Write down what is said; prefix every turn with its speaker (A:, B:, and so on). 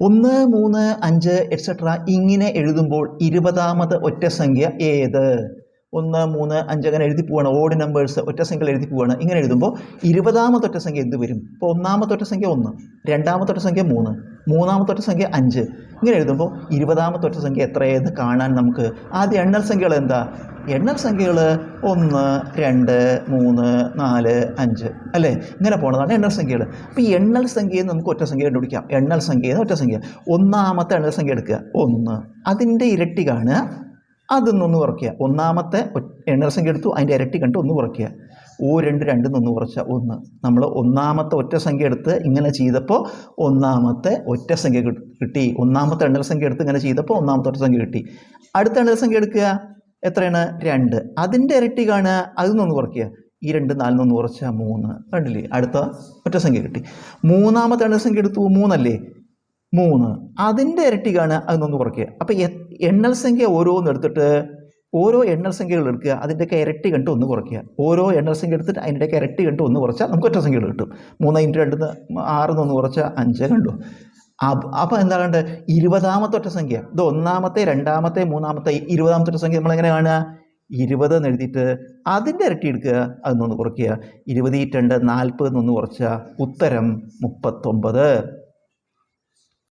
A: 1, 3, 5 etcetera ഇങ്ങനെ എഴുതുമ്പോൾ 20ാമത് ഒറ്റ സംഖ്യ ഏത്? 1, 3, 5 അങ്ങനെ എഴുതി പോവാണ്. ഓഡ് നമ്പേഴ്സ് ഒറ്റ സംഖ്യകൾ എഴുതി പോവാണ്. ഇങ്ങനെ എഴുതുമ്പോൾ 20ാമത്തെ ഒറ്റ സംഖ്യ എന്ത് വരും? ഇപ്പോൾ 1ാമത്തെ ഒറ്റ സംഖ്യ 1, 2ാമത്തെ ഒറ്റ സംഖ്യ 3, 3ാമത്തെ ഒറ്റ സംഖ്യ 5. ഇങ്ങനെ എഴുതുമ്പോൾ 20ാമത്തെ ഒറ്റ സംഖ്യ എത്രയെന്ന് കാണാൻ നമുക്ക് ആദ്യം എണ്ണൽ സംഖ്യകൾ എന്താ? എണ്ണൽ സംഖ്യകൾ 1, 2, 3, 4, 5 അല്ലേ? ഇങ്ങനെ പോണതാണ് എണ്ണൽ സംഖ്യകൾ. അപ്പോൾ ഈ എണ്ണൽ സംഖ്യയിൽ നമുക്ക് ഒറ്റ സംഖ്യ കണ്ടുപിടിക്കാം. എണ്ണൽ സംഖ്യയിൽ ഒറ്റ സംഖ്യ 1ാമത്തെ എണ്ണൽ സംഖ്യ എടുക്കുക 1, അതിൻ്റെ ഇരട്ടി കാണുക, അതിൽ നിന്ന് കുറയ്ക്കുക. 1ാമത്തെ എണ്ണൽ സംഖ്യ എടുത്തു, അതിൻ്റെ ഇരട്ടി കണ്ട് 1 കുറയ്ക്കുക. 2 2 1 കുറച്ചാൽ 1. നമ്മൾ 1ാമത്തെ ഒറ്റ സംഖ്യ എടുത്ത് ഇങ്ങനെ ചെയ്തപ്പോൾ 1ാമത്തെ ഒറ്റ സംഖ്യ കിട്ടി. 1ാമത്തെ എണ്ണൽ സംഖ്യ എടുത്ത് ഇങ്ങനെ ചെയ്തപ്പോൾ 1ാമത്തെ ഒറ്റ സംഖ്യ കിട്ടി. അടുത്ത എണ്ണൽ സംഖ്യ എടുക്കുക, എത്രയാണ്? 2. അതിൻ്റെ ഇരട്ടി കാണുക, അതിൽ നിന്ന് കുറയ്ക്കുക. ഈ 2 4 1 കുറച്ചാൽ 3. കണ്ടില്ലേ? അടുത്ത ഒറ്റ സംഖ്യ കിട്ടി. 3ാമത്തെ എണ്ണൽ സംഖ്യ എടുത്തു, 3 അല്ലേ? 3. അതിൻ്റെ ഇരട്ടി കാണുക, അതിൽ നിന്ന് കുറയ്ക്കുക. അപ്പോൾ എണ്ണൽ സംഖ്യ ഓരോന്ന് എടുത്തിട്ട് ഓരോ എണ്ണൽ സംഖ്യകൾ എടുക്കുക, അതിൻ്റെയൊക്കെ ഇരട്ടി കണ്ട് 1 കുറയ്ക്കുക. ഓരോ എണ്ണൽ സംഖ്യ എടുത്തിട്ട് അതിൻ്റെയൊക്കെ ഇരട്ടി കണ്ട് 1 കുറച്ചാൽ നമുക്ക് ഒറ്റ സംഖ്യകൾ കിട്ടും. 3 × 2 6 1 കുറച്ചാൽ 5 കണ്ടു. അപ്പോൾ എന്താ കണ്ട് 20ാമത്തെ ഒറ്റ സംഖ്യ ഇത് 1ാമത്തെ 2ാമത്തെ 3ാമത്തെ 20ാമത്തെ ഒറ്റ സംഖ്യ നമ്മളെങ്ങനെ കാണുക? 20 എന്ന് എഴുതിയിട്ട് അതിൻ്റെ ഇരട്ടി എടുക്കുക, അതിൽ നിന്ന് കുറയ്ക്കുക. 20 × 2 40 1 കുറച്ചാൽ ഉത്തരം 39.